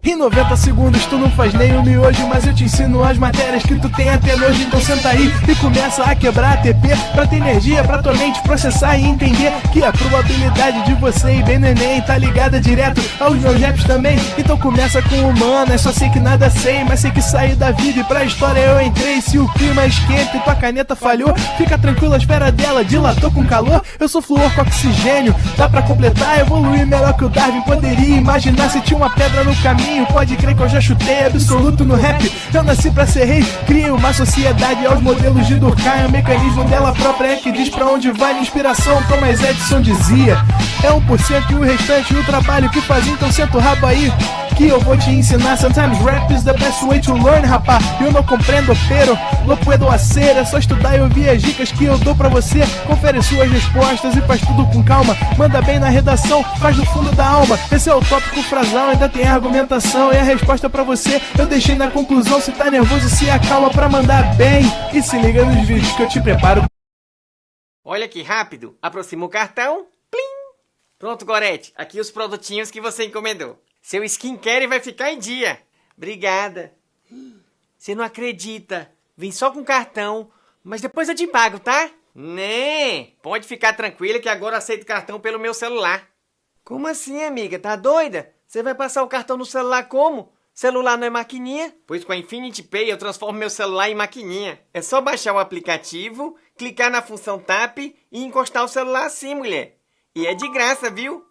Em 90 segundos tu não faz nem um miojo, mas eu te ensino as matérias que tu tem até nojo. Então senta aí e começa a quebrar ATP pra ter energia, pra tua mente processar e entender que a probabilidade de você ir bem no Enem tá ligada direto aos meus raps também. Então começa com humana, só sei que nada sei, mas sei que saí da vida e pra história eu entrei. Se o clima esquenta e tua caneta falhou, fica tranquilo, a esfera dela dilatou com calor. Eu sou flúor com oxigênio, dá pra completar, evoluir melhor que o Darwin poderia imaginar. Se tinha uma pedra no caminho, pode crer que eu já chutei absoluto no rap. Eu nasci pra ser rei, crio uma sociedade aos modelos de Durkheim. O mecanismo dela própria é que diz pra onde vai minha inspiração. Thomas Edison dizia: é 1% e o restante o trabalho que fazia. Então senta o rabo aí que eu vou te ensinar. Sometimes rap is the best way to learn, rapá. Eu não compreendo, pero não puedo hacer. É só estudar e ouvir as dicas que eu dou pra você. Confere suas respostas e faz tudo com calma. Manda bem na redação, faz do fundo da alma. Esse é o tópico frasal, ainda tem argumentação. E a resposta pra você eu deixei na conclusão. Se tá nervoso, se acalma pra mandar bem. E se liga nos vídeos que eu te preparo. Olha que rápido, aproxima o cartão, plim! Pronto, Gorete, aqui os produtinhos que você encomendou. Seu skincare vai ficar em dia. Obrigada. Você não acredita, vim só com cartão, mas depois eu te pago, tá? Né? Pode ficar tranquila que agora aceito cartão pelo meu celular. Como assim, amiga? Tá doida? Você vai passar o cartão no celular como? Celular não é maquininha? Pois com a Infinity Pay eu transformo meu celular em maquininha. É só baixar o aplicativo, clicar na função Tap e encostar o celular assim, mulher. E é de graça, viu?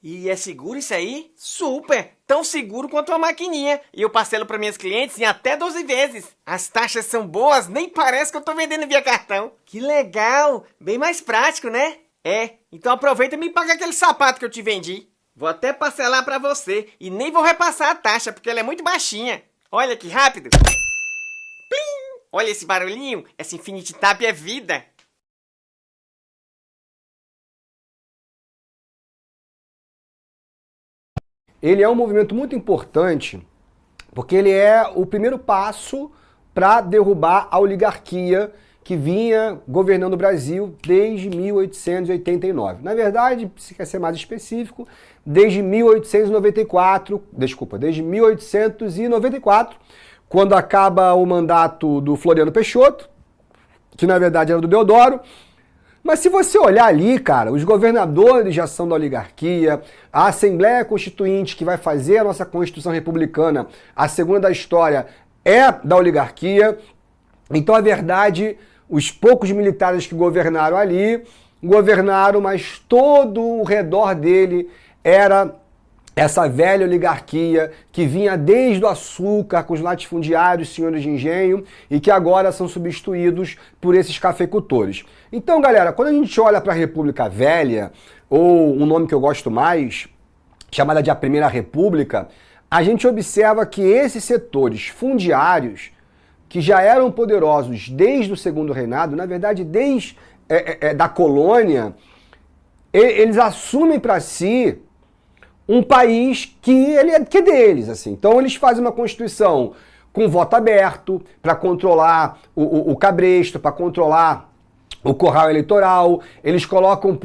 E é seguro isso aí? Super! Tão seguro quanto uma maquininha. E eu parcelo para minhas clientes em até 12 vezes. As taxas são boas, nem parece que eu tô vendendo via cartão. Que legal! Bem mais prático, né? É, então aproveita e me paga aquele sapato que eu te vendi. Vou até parcelar pra você e nem vou repassar a taxa, porque ela é muito baixinha. Olha que rápido. Plim! Olha esse barulhinho. Essa Infinity Tap é vida. Ele é um movimento muito importante, porque ele é o primeiro passo para derrubar a oligarquia que vinha governando o Brasil desde 1889. Na verdade, se quer ser mais específico, desde 1894, quando acaba o mandato do Floriano Peixoto, que na verdade era do Deodoro. Mas se você olhar ali, cara, os governadores já são da oligarquia, a Assembleia Constituinte, que vai fazer a nossa Constituição Republicana, a segunda da história, é da oligarquia. Então, a verdade, os poucos militares que governaram ali, governaram, mas todo o redor dele era essa velha oligarquia que vinha desde o açúcar com os latifundiários, senhores de engenho, e que agora são substituídos por esses cafeicultores. Então, galera, quando a gente olha para a República Velha, ou um nome que eu gosto mais, chamada de a Primeira República, a gente observa que esses setores fundiários, que já eram poderosos desde o Segundo Reinado, na verdade, desde da colônia, eles assumem para si um país que é deles, assim. Então eles fazem uma Constituição com voto aberto para controlar o cabresto, para controlar o curral eleitoral. Eles colocam,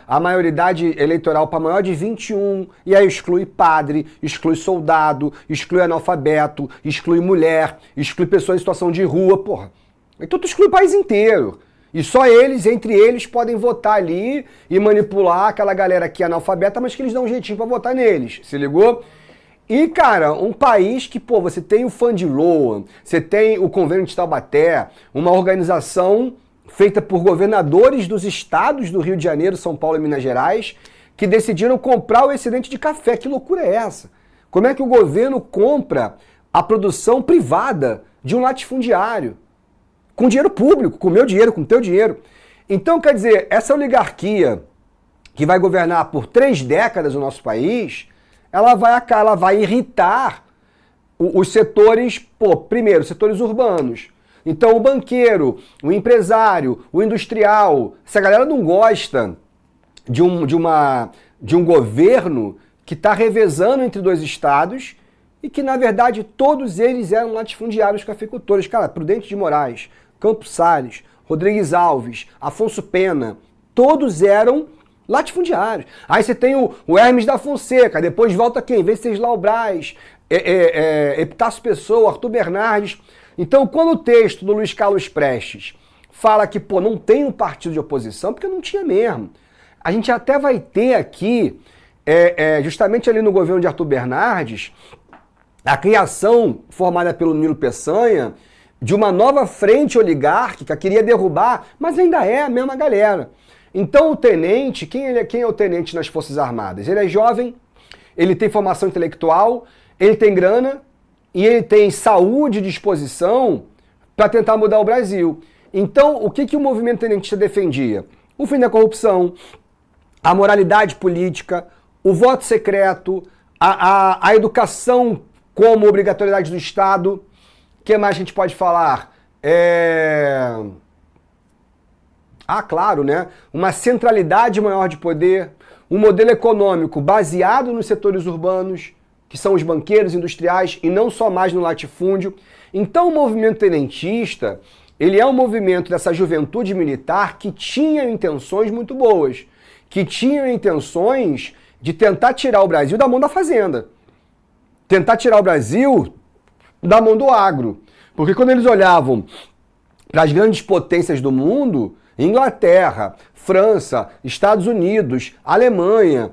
a maioridade eleitoral para maior de 21, e aí exclui padre, exclui soldado, exclui analfabeto, exclui mulher, exclui pessoas em situação de rua, Então tu exclui o país inteiro. E só eles, entre eles, podem votar ali e manipular aquela galera que é analfabeta, mas que eles dão um jeitinho pra votar neles, se ligou? E, cara, um país que, você tem o Fã de Loa, você tem o Convênio de Taubaté, uma organização feita por governadores dos estados do Rio de Janeiro, São Paulo e Minas Gerais, que decidiram comprar o excedente de café. Que loucura é essa? Como é que o governo compra a produção privada de um latifundiário? Com dinheiro público, com o meu dinheiro, com o teu dinheiro. Então, quer dizer, essa oligarquia que vai governar por 3 décadas o nosso país, ela vai irritar os setores, primeiro, setores urbanos. Então, o banqueiro, o empresário, o industrial, essa galera não gosta de um governo que está revezando entre 2 estados e que, na verdade, todos eles eram latifundiários cafeicultores. Cara, Prudente de Moraes, Campos Salles, Rodrigues Alves, Afonso Pena, todos eram latifundiários. Aí você tem o Hermes da Fonseca, depois volta quem? Venceslau Braz, Epitácio Pessoa, Arthur Bernardes. Então, quando o texto do Luiz Carlos Prestes fala que, pô, não tem um partido de oposição, porque não tinha mesmo. A gente até vai ter aqui, justamente ali no governo de Arthur Bernardes, a criação formada pelo Nilo Peçanha de uma nova frente oligárquica, queria derrubar, mas ainda é a mesma galera. Então o tenente, quem é o tenente nas Forças Armadas? Ele é jovem, ele tem formação intelectual, ele tem grana e ele tem saúde e disposição para tentar mudar o Brasil. Então o que o movimento tenentista defendia? O fim da corrupção, a moralidade política, o voto secreto, a educação como obrigatoriedade do Estado. O que mais a gente pode falar? Claro, né? Uma centralidade maior de poder, um modelo econômico baseado nos setores urbanos, que são os banqueiros industriais, e não só mais no latifúndio. Então o movimento tenentista, ele é um movimento dessa juventude militar que tinha intenções muito boas, que tinham intenções de tentar tirar o Brasil da mão da fazenda, tentar tirar o Brasil da mão do agro. Porque quando eles olhavam para as grandes potências do mundo, Inglaterra, França, Estados Unidos, Alemanha,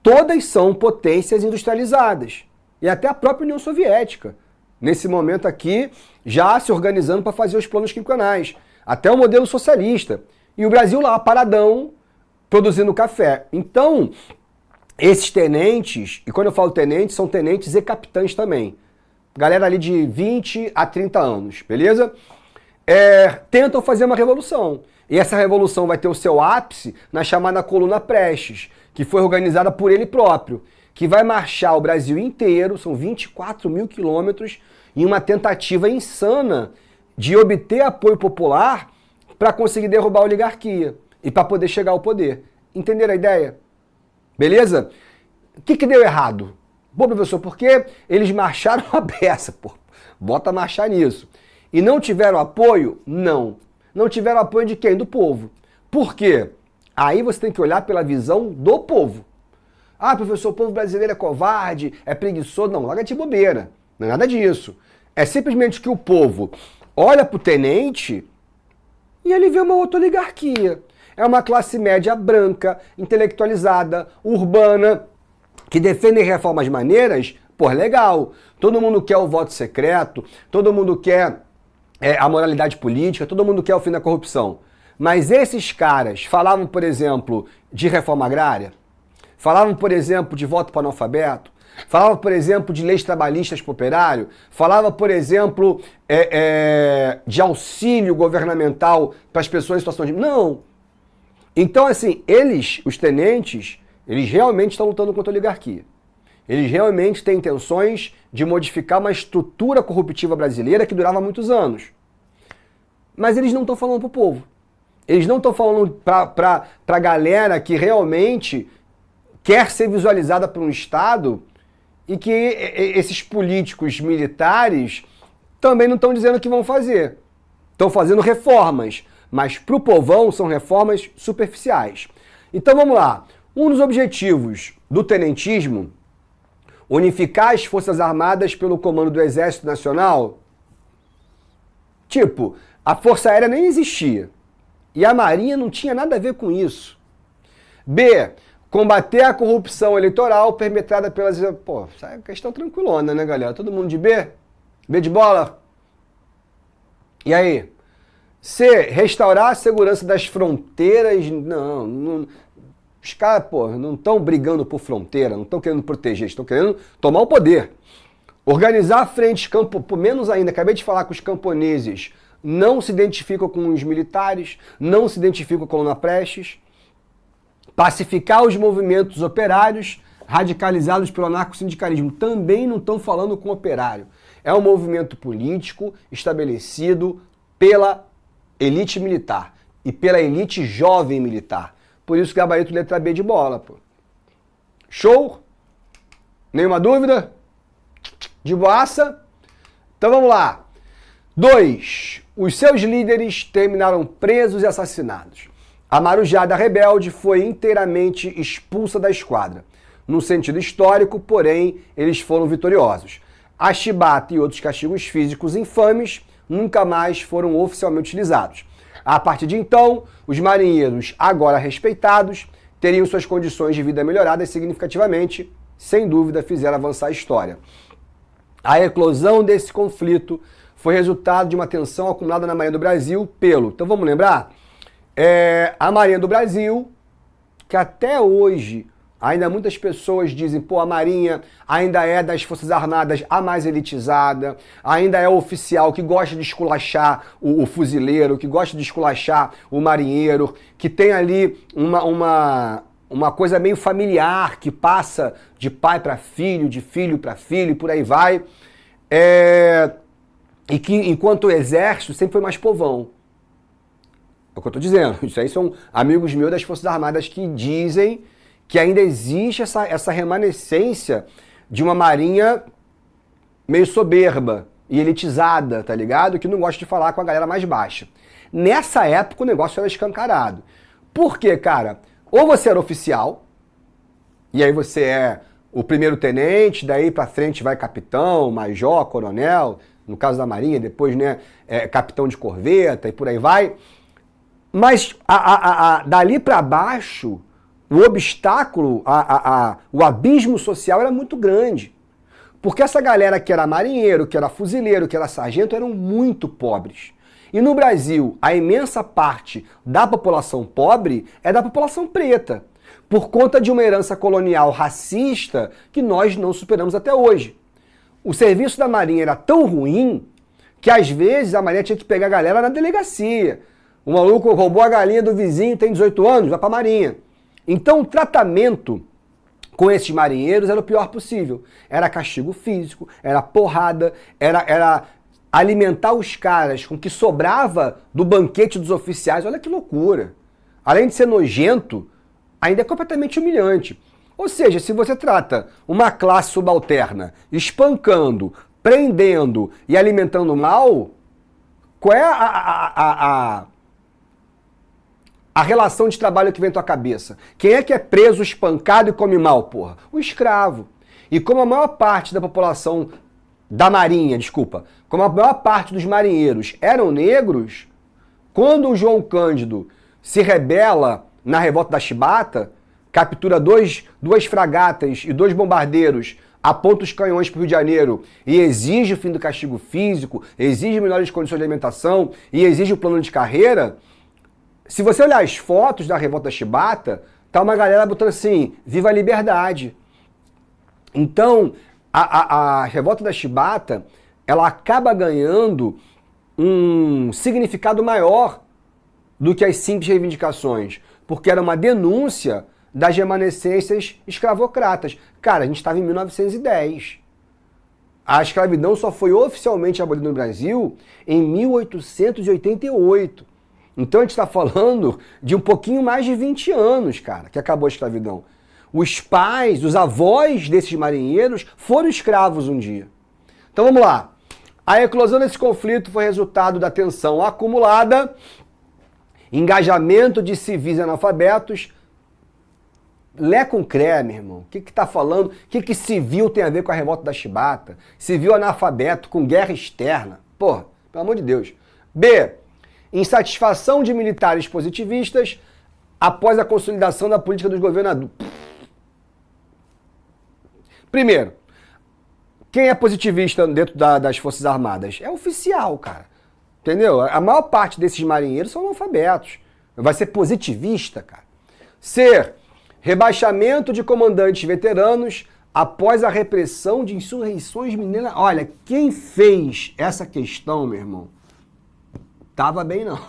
todas são potências industrializadas. E até a própria União Soviética, nesse momento aqui, já se organizando para fazer os planos quinquenais. Até o modelo socialista. E o Brasil lá, paradão, produzindo café. Então, esses tenentes, e quando eu falo tenentes, são tenentes e capitães também. Galera ali de 20 a 30 anos, beleza? Tentam fazer uma revolução. E essa revolução vai ter o seu ápice na chamada Coluna Prestes, que foi organizada por ele próprio, que vai marchar o Brasil inteiro, são 24 mil quilômetros, em uma tentativa insana de obter apoio popular para conseguir derrubar a oligarquia e para poder chegar ao poder. Entenderam a ideia? Beleza? O que deu errado? Bom, professor, porque eles marcharam a beça, pô. Bota marchar nisso. E não tiveram apoio? Não. Não tiveram apoio de quem? Do povo. Por quê? Aí você tem que olhar pela visão do povo. Ah, professor, o povo brasileiro é covarde, é preguiçoso. Não, larga de bobeira. Não é nada disso. É simplesmente que o povo olha pro tenente e ele vê uma outra oligarquia. É uma classe média branca, intelectualizada, urbana, que defende reformas maneiras. Pô, legal. Todo mundo quer o voto secreto, todo mundo quer a moralidade política, todo mundo quer o fim da corrupção. Mas esses caras falavam, por exemplo, de reforma agrária, falavam, por exemplo, de voto para analfabeto, falavam, por exemplo, de leis trabalhistas para o operário, falavam, por exemplo, de auxílio governamental para as pessoas em situação de... Não! Então, assim, eles, os tenentes, eles realmente estão lutando contra a oligarquia. Eles realmente têm intenções de modificar uma estrutura corruptiva brasileira que durava muitos anos. Mas eles não estão falando para o povo. Eles não estão falando para a galera que realmente quer ser visualizada por um Estado e que esses políticos militares também não estão dizendo o que vão fazer. Estão fazendo reformas, mas para o povão são reformas superficiais. Então vamos lá. Um dos objetivos do tenentismo, unificar as Forças Armadas pelo comando do Exército Nacional. Tipo, a Força Aérea nem existia. E a Marinha não tinha nada a ver com isso. B, combater a corrupção eleitoral perpetrada pelas... Pô, essa é questão tranquilona, né, galera? Todo mundo de B? B de bola? E aí? C, restaurar a segurança das fronteiras. Não. Os caras, pô, não estão brigando por fronteira, não estão querendo proteger, estão querendo tomar o poder. Organizar frentes, menos ainda, acabei de falar que os camponeses não se identificam com os militares, não se identificam com a Coluna Prestes. Pacificar os movimentos operários radicalizados pelo anarcossindicalismo. Também não estão falando com o operário. É um movimento político estabelecido pela elite militar e pela elite jovem militar. Por isso, gabarito letra B de bola, pô. Show? Nenhuma dúvida? De boaça? Então vamos lá. 2. Os seus líderes terminaram presos e assassinados. A Marujada rebelde foi inteiramente expulsa da esquadra. No sentido histórico, porém, eles foram vitoriosos. A chibata e outros castigos físicos infames nunca mais foram oficialmente utilizados. A partir de então, os marinheiros, agora respeitados, teriam suas condições de vida melhoradas significativamente, sem dúvida fizeram avançar a história. A eclosão desse conflito foi resultado de uma tensão acumulada na Marinha do Brasil pelo... Então vamos lembrar? A Marinha do Brasil, que até hoje ainda muitas pessoas dizem, pô, a Marinha ainda é das Forças Armadas a mais elitizada, ainda é o oficial que gosta de esculachar o fuzileiro, que gosta de esculachar o marinheiro, que tem ali uma coisa meio familiar, que passa de pai para filho, de filho para filho, e por aí vai. E que, enquanto o exército, sempre foi mais povão. É o que eu estou dizendo. Isso aí são amigos meus das Forças Armadas que dizem que ainda existe essa remanescência de uma marinha meio soberba e elitizada, tá ligado? Que não gosta de falar com a galera mais baixa. Nessa época o negócio era escancarado. Por quê, cara? Ou você era oficial, e aí você é o primeiro tenente, daí pra frente vai capitão, major, coronel, no caso da Marinha, depois, né, capitão de corveta e por aí vai. Mas dali pra baixo, o obstáculo, o abismo social era muito grande. Porque essa galera que era marinheiro, que era fuzileiro, que era sargento, eram muito pobres. E no Brasil, a imensa parte da população pobre é da população preta, por conta de uma herança colonial racista que nós não superamos até hoje. O serviço da Marinha era tão ruim que às vezes a Marinha tinha que pegar a galera na delegacia. O maluco roubou a galinha do vizinho, tem 18 anos, vai pra Marinha. Então o tratamento com esses marinheiros era o pior possível. Era castigo físico, era porrada, era alimentar os caras com o que sobrava do banquete dos oficiais. Olha que loucura. Além de ser nojento, ainda é completamente humilhante. Ou seja, se você trata uma classe subalterna espancando, prendendo e alimentando mal, qual é a relação de trabalho que vem à tua cabeça? Quem é que é preso, espancado e come mal, porra? O escravo. E como a maior parte da população da Marinha, como a maior parte dos marinheiros eram negros, quando o João Cândido se rebela na revolta da Chibata, captura duas fragatas e 2 bombardeiros, aponta os canhões para o Rio de Janeiro e exige o fim do castigo físico, exige melhores condições de alimentação e exige o plano de carreira. Se você olhar as fotos da revolta da Chibata, tá uma galera botando assim, viva a liberdade. Então, a revolta da Chibata, ela acaba ganhando um significado maior do que as simples reivindicações, porque era uma denúncia das remanescências escravocratas. Cara, a gente estava em 1910. A escravidão só foi oficialmente abolida no Brasil em 1888. Então a gente está falando de um pouquinho mais de 20 anos, cara, que acabou a escravidão. Os pais, os avós desses marinheiros foram escravos um dia. Então vamos lá. A eclosão desse conflito foi resultado da tensão acumulada, engajamento de civis analfabetos. Lé com cré, meu irmão. O que tá falando? O que civil tem a ver com a revolta da Chibata? Civil analfabeto com guerra externa. Porra, pelo amor de Deus. B. Insatisfação de militares positivistas após a consolidação da política dos governadores. Primeiro, quem é positivista dentro das Forças Armadas? É oficial, cara. Entendeu? A maior parte desses marinheiros são analfabetos. Vai ser positivista, cara. C. Rebaixamento de comandantes veteranos após a repressão de insurreições mineiras. Olha, quem fez essa questão, meu irmão, tava bem não.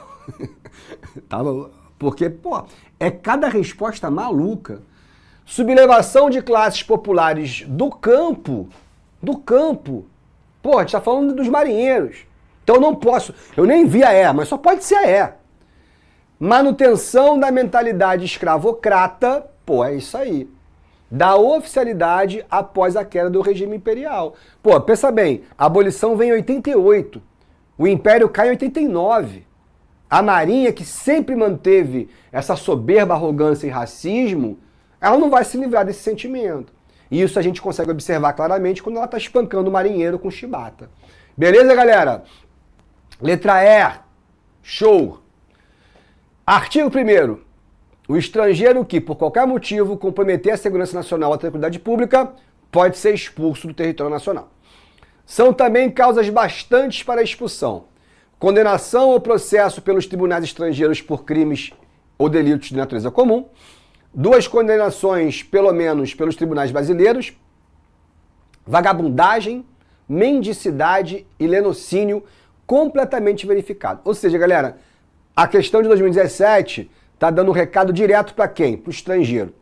Porque, pô, é cada resposta maluca. Sublevação de classes populares do campo. Pô, a gente tá falando dos marinheiros. Então eu não posso, eu nem vi a E, mas só pode ser a E. Manutenção da mentalidade escravocrata, pô, é isso aí. Da oficialidade após a queda do regime imperial. Pô, pensa bem, a abolição vem em 88. O Império cai em 89. A Marinha, que sempre manteve essa soberba, arrogância e racismo, ela não vai se livrar desse sentimento. E isso a gente consegue observar claramente quando ela está espancando o marinheiro com chibata. Beleza, galera? Letra E. Show. Artigo 1º. O estrangeiro que, por qualquer motivo, comprometer a segurança nacional ou a tranquilidade pública, pode ser expulso do território nacional. São também causas bastantes para a expulsão: condenação ou processo pelos tribunais estrangeiros por crimes ou delitos de natureza comum, 2 condenações, pelo menos, pelos tribunais brasileiros, vagabundagem, mendicidade e lenocínio completamente verificado. Ou seja, galera, a questão de 2017 está dando um recado direto para quem? Para o estrangeiro.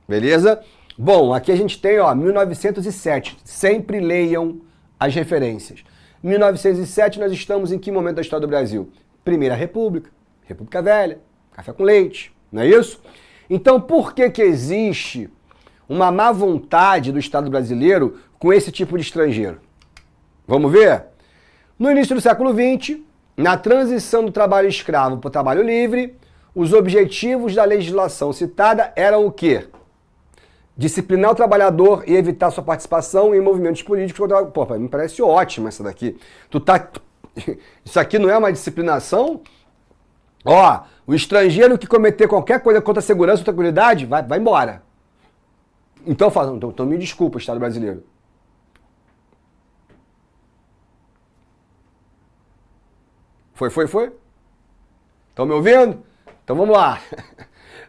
Beleza? Bom, aqui a gente tem, 1907. Sempre leiam as referências. 1907 nós estamos em que momento da história do Brasil? Primeira República, República Velha, café com leite, não é isso? Então por que existe uma má vontade do Estado brasileiro com esse tipo de estrangeiro? Vamos ver? No início do século XX, na transição do trabalho escravo para o trabalho livre, os objetivos da legislação citada eram o quê? Disciplinar o trabalhador e evitar sua participação em movimentos políticos. Pô, me parece ótimo essa daqui. Isso aqui não é uma disciplinação? O estrangeiro que cometer qualquer coisa contra a segurança ou tranquilidade, vai embora. Então me desculpa, Estado brasileiro. Foi? Estão me ouvindo? Então vamos lá.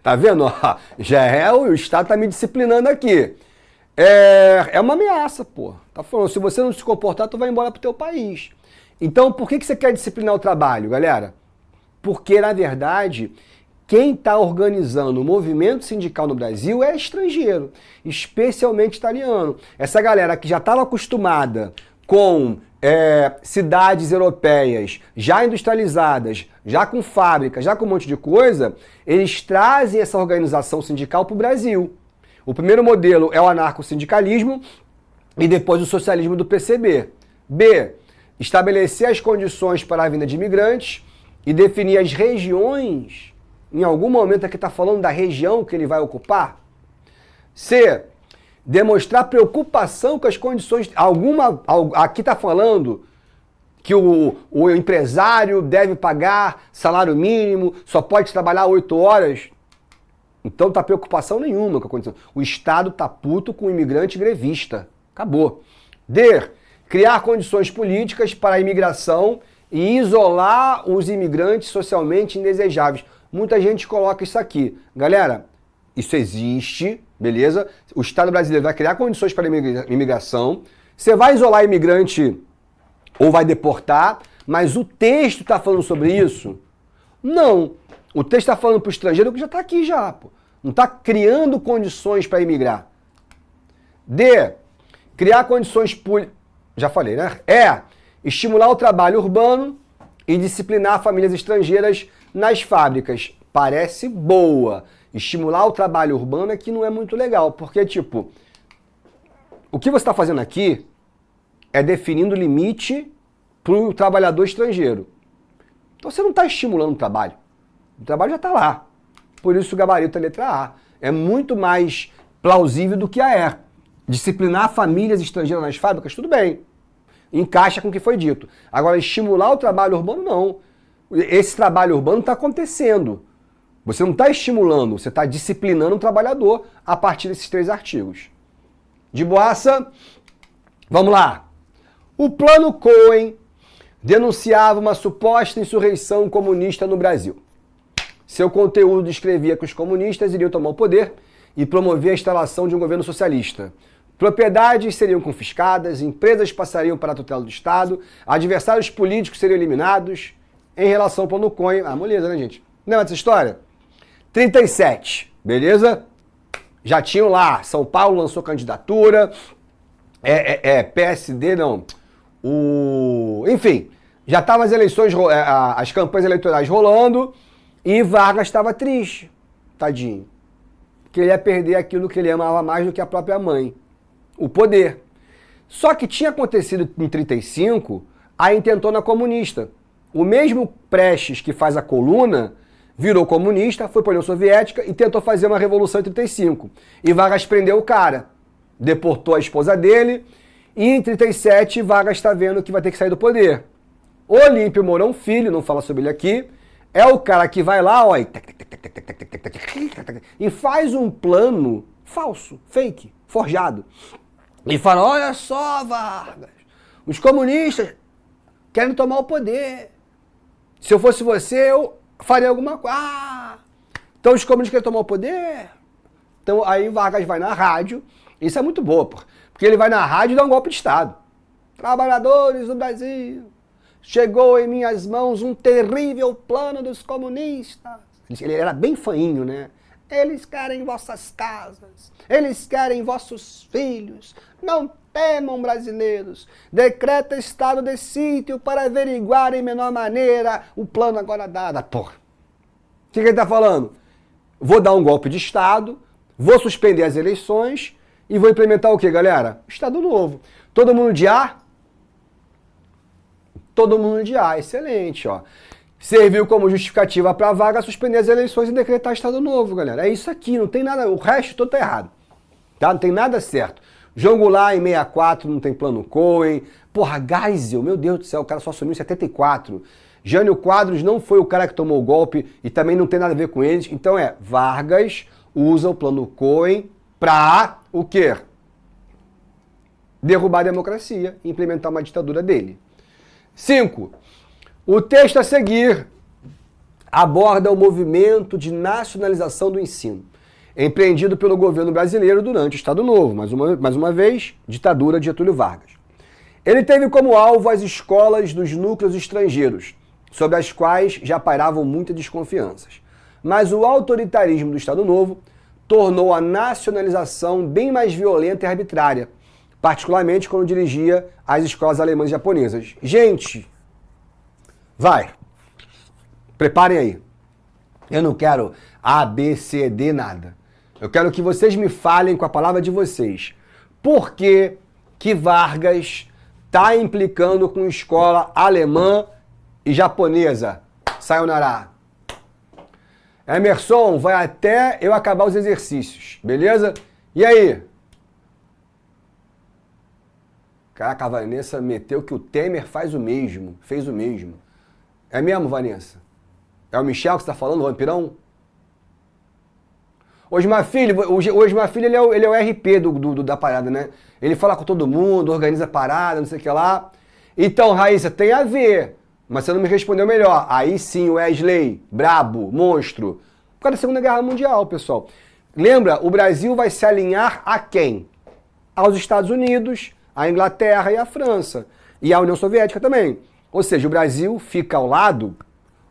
Tá vendo? O Estado tá me disciplinando aqui. É uma ameaça, pô. Tá falando, se você não se comportar, tu vai embora pro teu país. Então, por que você quer disciplinar o trabalho, galera? Porque, na verdade, quem está organizando o movimento sindical no Brasil é estrangeiro, especialmente italiano. Essa galera que já estava acostumada com cidades europeias já industrializadas, já com fábricas, já com um monte de coisa, eles trazem essa organização sindical para o Brasil. O primeiro modelo é o anarcossindicalismo e depois o socialismo do PCB. B. Estabelecer as condições para a vinda de imigrantes e definir as regiões. Em algum momento aqui está falando da região que ele vai ocupar. C. Demonstrar preocupação com as condições. Aqui está falando que o empresário deve pagar salário mínimo, só pode trabalhar 8 horas. Então não tá preocupação nenhuma com a condição. O Estado tá puto com o imigrante grevista. Acabou. D. Criar condições políticas para a imigração e isolar os imigrantes socialmente indesejáveis. Muita gente coloca isso aqui. Galera, isso existe, beleza? O Estado brasileiro vai criar condições para a imigração. Você vai isolar imigrante ou vai deportar, mas o texto está falando sobre isso? Não. O texto está falando para o estrangeiro que já está aqui já, pô. Não está criando condições para imigrar. D. Criar condições políticas. Já falei, né? E. Estimular o trabalho urbano e disciplinar famílias estrangeiras nas fábricas. Parece boa. Estimular o trabalho urbano é que não é muito legal, porque, tipo, o que você está fazendo aqui é definindo limite para o trabalhador estrangeiro. Então você não está estimulando o trabalho. O trabalho já está lá. Por isso o gabarito é a letra A. É muito mais plausível do que a E. Disciplinar famílias estrangeiras nas fábricas, tudo bem. Encaixa com o que foi dito. Agora, estimular o trabalho urbano, não. Esse trabalho urbano está acontecendo. Você não está estimulando, você está disciplinando o trabalhador a partir desses 3 artigos. De boaça, vamos lá. O Plano Cohen denunciava uma suposta insurreição comunista no Brasil. Seu conteúdo descrevia que os comunistas iriam tomar o poder e promover a instalação de um governo socialista. Propriedades seriam confiscadas, empresas passariam para a tutela do Estado, adversários políticos seriam eliminados. Em relação ao Plano Cohen... moleza, né, gente? Lembra dessa história? 37, beleza? Já tinham lá, São Paulo lançou candidatura, PSD, não... Enfim, já estavam as eleições, as campanhas eleitorais rolando e Vargas estava triste, tadinho. Que ele ia perder aquilo que ele amava mais do que a própria mãe, o poder. Só que tinha acontecido em 35 a intentona comunista. O mesmo Prestes que faz a coluna virou comunista, foi para a União Soviética e tentou fazer uma revolução em 1935. E Vargas prendeu o cara, deportou a esposa dele e em 1937 Vargas está vendo que vai ter que sair do poder. Olímpio Mourão Filho, não fala sobre ele aqui, é o cara que vai lá, ó, e faz um plano falso, fake, forjado. E fala, olha só, Vargas, os comunistas querem tomar o poder. Se eu fosse você, eu faria alguma coisa. Ah, então os comunistas querem tomar o poder? Então aí Vargas vai na rádio, isso é muito boa, porque ele vai na rádio e dá um golpe de Estado. Trabalhadores do Brasil, chegou em minhas mãos um terrível plano dos comunistas. Ele era bem fainho, né? Eles querem vossas casas, eles querem vossos filhos, não temam, brasileiros. Decreta estado de sítio para averiguar em menor maneira o plano agora dado. Porra. O que ele está falando? Vou dar um golpe de Estado, vou suspender as eleições e vou implementar o quê, galera? Estado novo. Todo mundo de A? Todo mundo de A. Excelente, ó. Serviu como justificativa para a vaga suspender as eleições e decretar Estado novo, galera. É isso aqui, não tem nada, o resto todo tá errado. Tá? Não tem nada certo. João Goulart em 64 não tem plano Cohen. Porra, Geisel, meu Deus do céu, o cara só assumiu em 74. Jânio Quadros não foi o cara que tomou o golpe e também não tem nada a ver com eles. Então Vargas usa o plano Cohen para o quê? Derrubar a democracia e implementar uma ditadura dele. 5. O texto a seguir aborda o movimento de nacionalização do ensino, empreendido pelo governo brasileiro durante o Estado Novo, mais uma vez, ditadura de Getúlio Vargas. Ele teve como alvo as escolas dos núcleos estrangeiros, sobre as quais já pairavam muitas desconfianças. Mas o autoritarismo do Estado Novo tornou a nacionalização bem mais violenta e arbitrária, particularmente quando dirigia as escolas alemãs e japonesas. Gente, vai, preparem aí. Eu não quero A, B, C, D, nada. Eu quero que vocês me falem com a palavra de vocês. Por que que Vargas está implicando com escola alemã e japonesa? Sayonara. Emerson, vai até eu acabar os exercícios, beleza? E aí? Caraca, a Vanessa meteu que o Temer fez o mesmo. É mesmo, Vanessa? É o Michel que você está falando, o vampirão? Osmar Filho, ele é o RP da parada, né? Ele fala com todo mundo, organiza a parada, não sei o que lá. Então, Raíssa, tem a ver, mas você não me respondeu melhor. Aí sim, Wesley, brabo, monstro. Por causa da Segunda Guerra Mundial, pessoal. Lembra, o Brasil vai se alinhar a quem? Aos Estados Unidos, a Inglaterra e a França. E a União Soviética também. Ou seja, o Brasil fica ao lado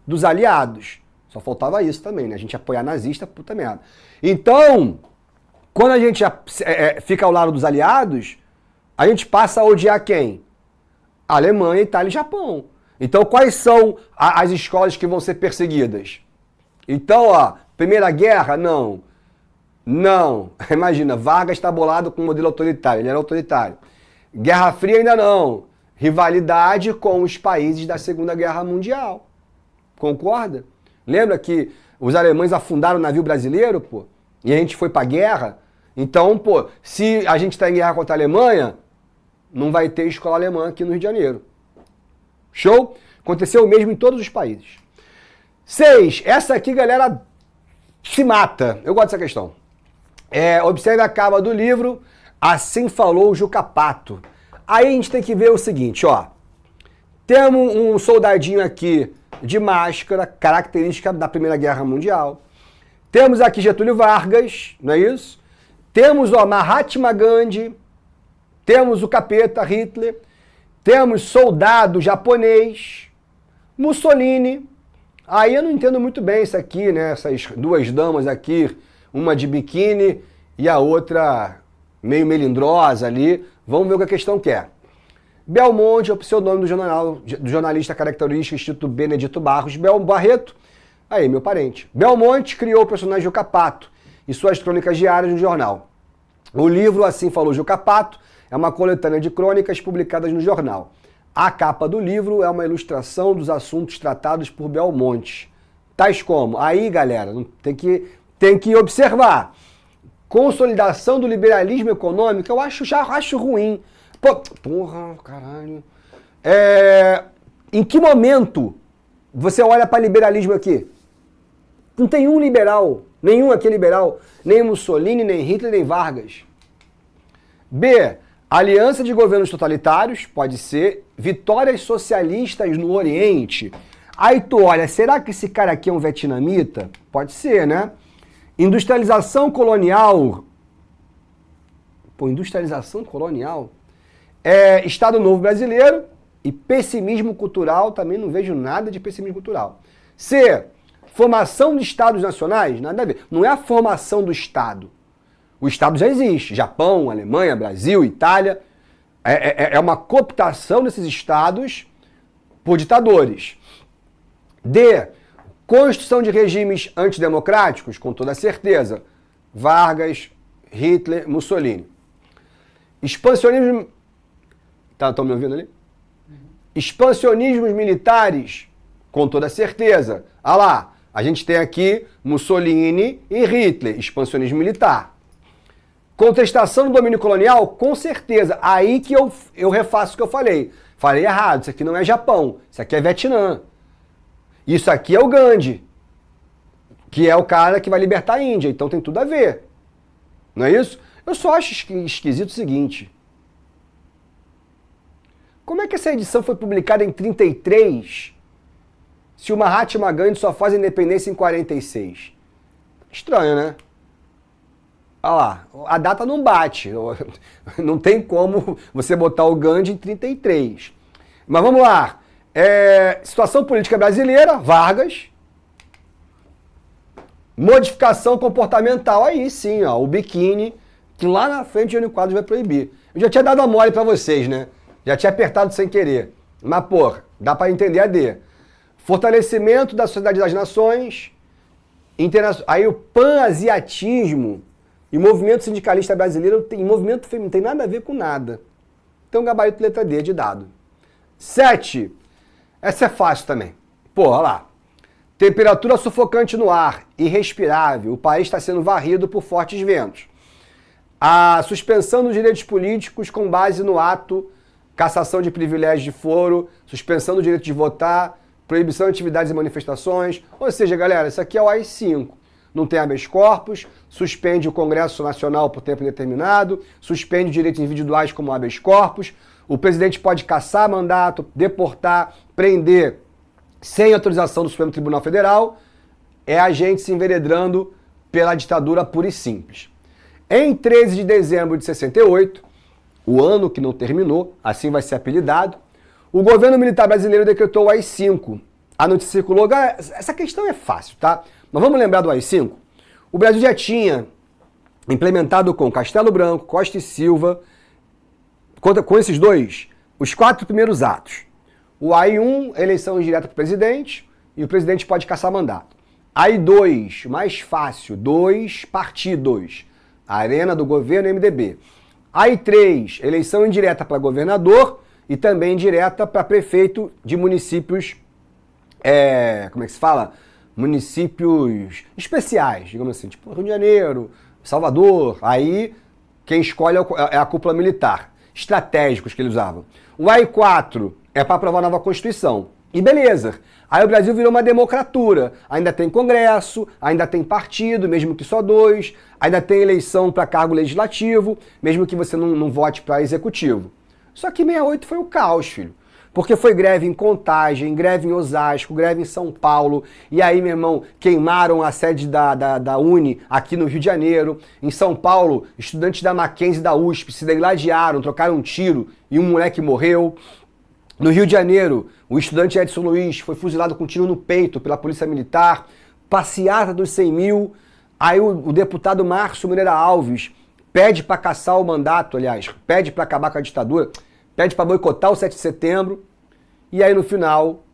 dos aliados. Só faltava isso também, né? A gente apoiar nazista, puta merda. Então, quando a gente fica ao lado dos aliados, a gente passa a odiar quem? Alemanha, Itália e Japão. Então, quais são as escolas que vão ser perseguidas? Então, ó, Primeira Guerra? Não. Imagina, Vargas está bolado com o modelo autoritário, ele era autoritário. Guerra Fria ainda não. Rivalidade com os países da Segunda Guerra Mundial. Concorda? Lembra que os alemães afundaram o navio brasileiro, pô? E a gente foi pra guerra? Então, pô, se a gente tá em guerra contra a Alemanha, não vai ter escola alemã aqui no Rio de Janeiro. Show? Aconteceu o mesmo em todos os países. 6. Essa aqui, galera, se mata. Eu gosto dessa questão. Observe a capa do livro, Assim Falou o Juca Pato. Aí a gente tem que ver o seguinte, ó. Temos um soldadinho aqui de máscara, característica da Primeira Guerra Mundial. Temos aqui Getúlio Vargas, não é isso? Temos o Mahatma Gandhi, temos o capeta Hitler, temos soldado japonês, Mussolini. Aí eu não entendo muito bem isso aqui, né? Essas duas damas aqui, uma de biquíni e a outra meio melindrosa ali. Vamos ver o que a questão quer. Belmonte é o pseudônimo do jornalista característico Instituto Benedito Barros. Barreto, aí, meu parente. Belmonte criou o personagem Juca Pato e suas crônicas diárias no jornal. O livro Assim Falou Juca Pato é uma coletânea de crônicas publicadas no jornal. A capa do livro é uma ilustração dos assuntos tratados por Belmonte. Tais como, aí galera, tem que observar. Consolidação do liberalismo econômico, já acho ruim. Porra, caralho. Em que momento você olha para liberalismo aqui? Não tem um liberal, nenhum aqui é liberal, nem Mussolini, nem Hitler, nem Vargas. B, aliança de governos totalitários, pode ser, vitórias socialistas no Oriente. Aí tu olha, será que esse cara aqui é um vietnamita? Pode ser, né? Industrialização colonial. Industrialização colonial. Estado Novo Brasileiro e pessimismo cultural, também não vejo nada de pessimismo cultural. C, formação de estados nacionais, nada a ver. Não é a formação do estado. O estado já existe. Japão, Alemanha, Brasil, Itália. É uma cooptação desses estados por ditadores. D, construção de regimes antidemocráticos, com toda certeza. Vargas, Hitler, Mussolini. Expansionismo... Estão me ouvindo ali? Expansionismos militares, com toda certeza. Ah lá, a gente tem aqui Mussolini e Hitler, expansionismo militar. Contestação do domínio colonial, com certeza. Aí que eu refaço o que eu falei. Falei errado, isso aqui não é Japão, isso aqui é Vietnã. Isso aqui é o Gandhi, que é o cara que vai libertar a Índia, então tem tudo a ver. Não é isso? Eu só acho esquisito o seguinte. Como é que essa edição foi publicada em 33, se o Mahatma Gandhi só faz a independência em 46? Estranho, né? Olha lá, a data não bate. Não tem como você botar o Gandhi em 33. Mas vamos lá. Situação política brasileira, Vargas. Modificação comportamental, aí sim, ó, o biquíni, que lá na frente o Jânio Quadros vai proibir. Eu já tinha dado a mole pra vocês, né? Já tinha apertado sem querer. Mas, pô, dá pra entender a D. Fortalecimento da Sociedade das Nações. Aí o panasiatismo e movimento sindicalista brasileiro e movimento feminino não tem nada a ver com nada. Então, gabarito letra D de dado. 7. Essa é fácil também. Pô, olha lá. Temperatura sufocante no ar, irrespirável. O país está sendo varrido por fortes ventos. A suspensão dos direitos políticos com base no ato, cassação de privilégios de foro, suspensão do direito de votar, proibição de atividades e manifestações. Ou seja, galera, isso aqui é o AI-5. Não tem habeas corpus, suspende o Congresso Nacional por tempo indeterminado, suspende direitos individuais como habeas corpus. O presidente pode cassar mandato, deportar, prender sem autorização do Supremo Tribunal Federal. É a gente se enveredando pela ditadura pura e simples. Em 13 de dezembro de 68, o ano que não terminou, assim vai ser apelidado, o governo militar brasileiro decretou o AI-5. A notícia circulou. Essa questão é fácil, tá? Mas vamos lembrar do AI-5? O Brasil já tinha implementado com Castelo Branco, Costa e Silva, com esses dois, os 4 primeiros atos. O AI-1, eleição indireta para o presidente, e o presidente pode caçar mandato. AI-2, mais fácil, 2 partidos, a arena do governo MDB. AI-3, eleição indireta para governador e também indireta para prefeito de municípios, como é que se fala? Municípios especiais, digamos assim, tipo Rio de Janeiro, Salvador. Aí quem escolhe é a cúpula militar, estratégicos que eles usavam. O AI-4 é para aprovar a nova Constituição. E beleza, aí o Brasil virou uma democratura, ainda tem Congresso, ainda tem partido, mesmo que só 2, ainda tem eleição para cargo legislativo, mesmo que você não vote para executivo. Só que 68 foi o caos, filho. Porque foi greve em Contagem, greve em Osasco, greve em São Paulo, e aí, meu irmão, queimaram a sede da Uni aqui no Rio de Janeiro. Em São Paulo, estudantes da Mackenzie e da USP se degladiaram, trocaram um tiro e um moleque morreu. No Rio de Janeiro, o estudante Edson Luiz foi fuzilado com um tiro no peito pela polícia militar. Passeata dos 100 mil. Aí o deputado Márcio Moreira Alves pede para cassar o mandato, aliás, pede para acabar com a ditadura, pede para boicotar o 7 de setembro. E aí no final,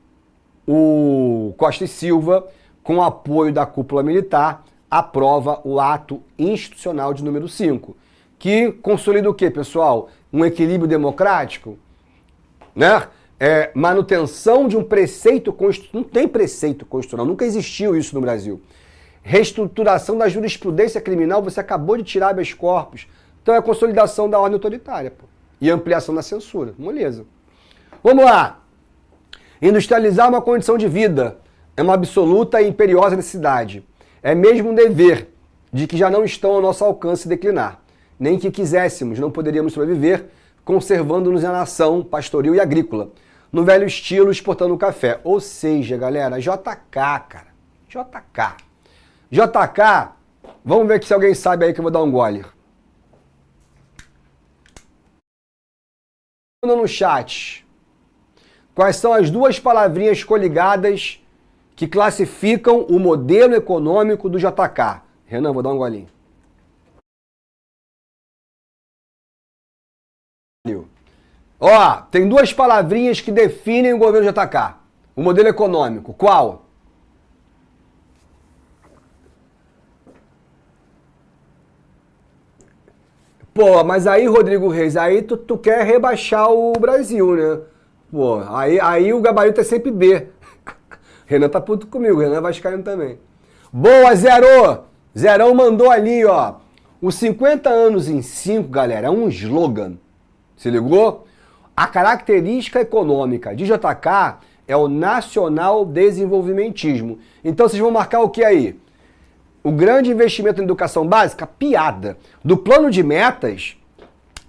o Costa e Silva, com o apoio da cúpula militar, aprova o ato institucional de número 5. Que consolida o quê, pessoal? Um equilíbrio democrático, né? manutenção de um preceito constitucional. Não tem preceito constitucional, nunca existiu isso no Brasil. Reestruturação da jurisprudência criminal, você acabou de tirar habeas corpus. Então é a consolidação da ordem autoritária, pô. E ampliação da censura. Moleza. Vamos lá. Industrializar uma condição de vida é uma absoluta e imperiosa necessidade. É mesmo um dever de que já não estão ao nosso alcance declinar. Nem que quiséssemos, não poderíamos sobreviver, conservando-nos a nação pastoril e agrícola, no velho estilo exportando café. Ou seja, galera, JK, cara. JK, vamos ver se alguém sabe aí que eu vou dar um gole. No chat, quais são as duas palavrinhas coligadas que classificam o modelo econômico do JK? Renan, vou dar um golinho. Ó, tem duas palavrinhas que definem o governo JK. O modelo econômico. Qual? Pô, mas aí, Rodrigo Reis, aí tu quer rebaixar o Brasil, né? Pô, aí o gabarito é sempre B. Renan tá puto comigo, Renan é vascaíno também. Boa, Zero! Zerão mandou ali, ó. Os 50 anos em 5, galera, é um slogan. Se ligou? A característica econômica de JK é o nacional desenvolvimentismo. Então vocês vão marcar o que aí? O grande investimento em educação básica? Piada. Do plano de metas,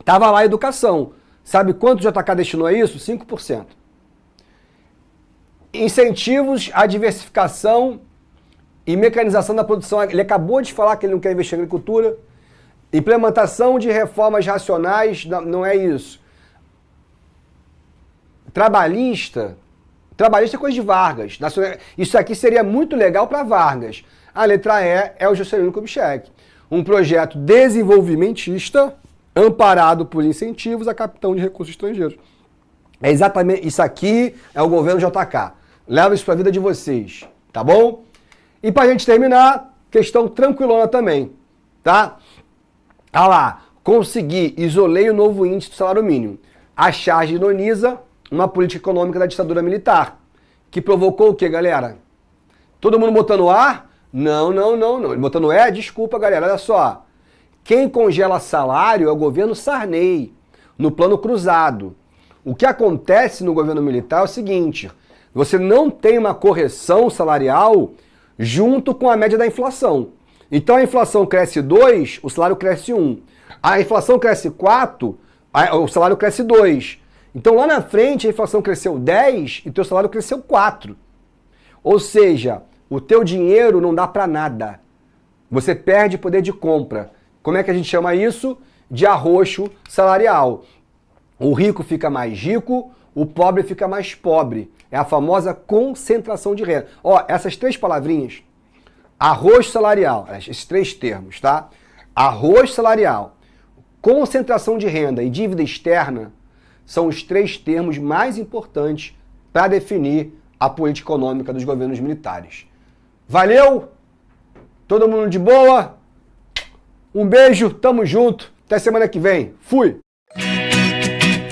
tava lá a educação. Sabe quanto o JK destinou a isso? 5%. Incentivos à diversificação e mecanização da produção. Ele acabou de falar que ele não quer investir em agricultura. Implementação de reformas racionais, não é isso. Trabalhista é coisa de Vargas. Isso aqui seria muito legal para Vargas. A letra E é o Juscelino Kubitschek. Um projeto desenvolvimentista amparado por incentivos a captação de recursos estrangeiros. É exatamente isso aqui, é o governo JK. Leva isso para a vida de vocês, tá bom? E para a gente terminar, questão tranquilona também, tá? Ah lá, consegui, isolei o novo índice do salário mínimo. A charge ironiza uma política econômica da ditadura militar, que provocou o quê, galera? Todo mundo botando A? Não. Ele botando E? Desculpa, galera, olha só. Quem congela salário é o governo Sarney, no plano cruzado. O que acontece no governo militar é o seguinte, você não tem uma correção salarial junto com a média da inflação. Então a inflação cresce 2, o salário cresce 1. A inflação cresce 4, o salário cresce 2. Então lá na frente a inflação cresceu 10 e o teu salário cresceu 4. Ou seja, o teu dinheiro não dá para nada. Você perde poder de compra. Como é que a gente chama isso? De arroxo salarial. O rico fica mais rico, o pobre fica mais pobre. É a famosa concentração de renda. Ó, essas três palavrinhas, arroxo salarial, esses três termos, tá? Arroxo salarial, concentração de renda e dívida externa são os três termos mais importantes para definir a política econômica dos governos militares. Valeu? Todo mundo de boa? Um beijo, tamo junto. Até semana que vem. Fui!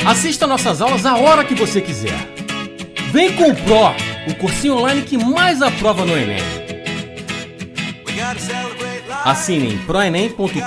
Assista nossas aulas a hora que você quiser. Vem com o Pro, o cursinho online que mais aprova no Enem. Assine em proenem.com.br.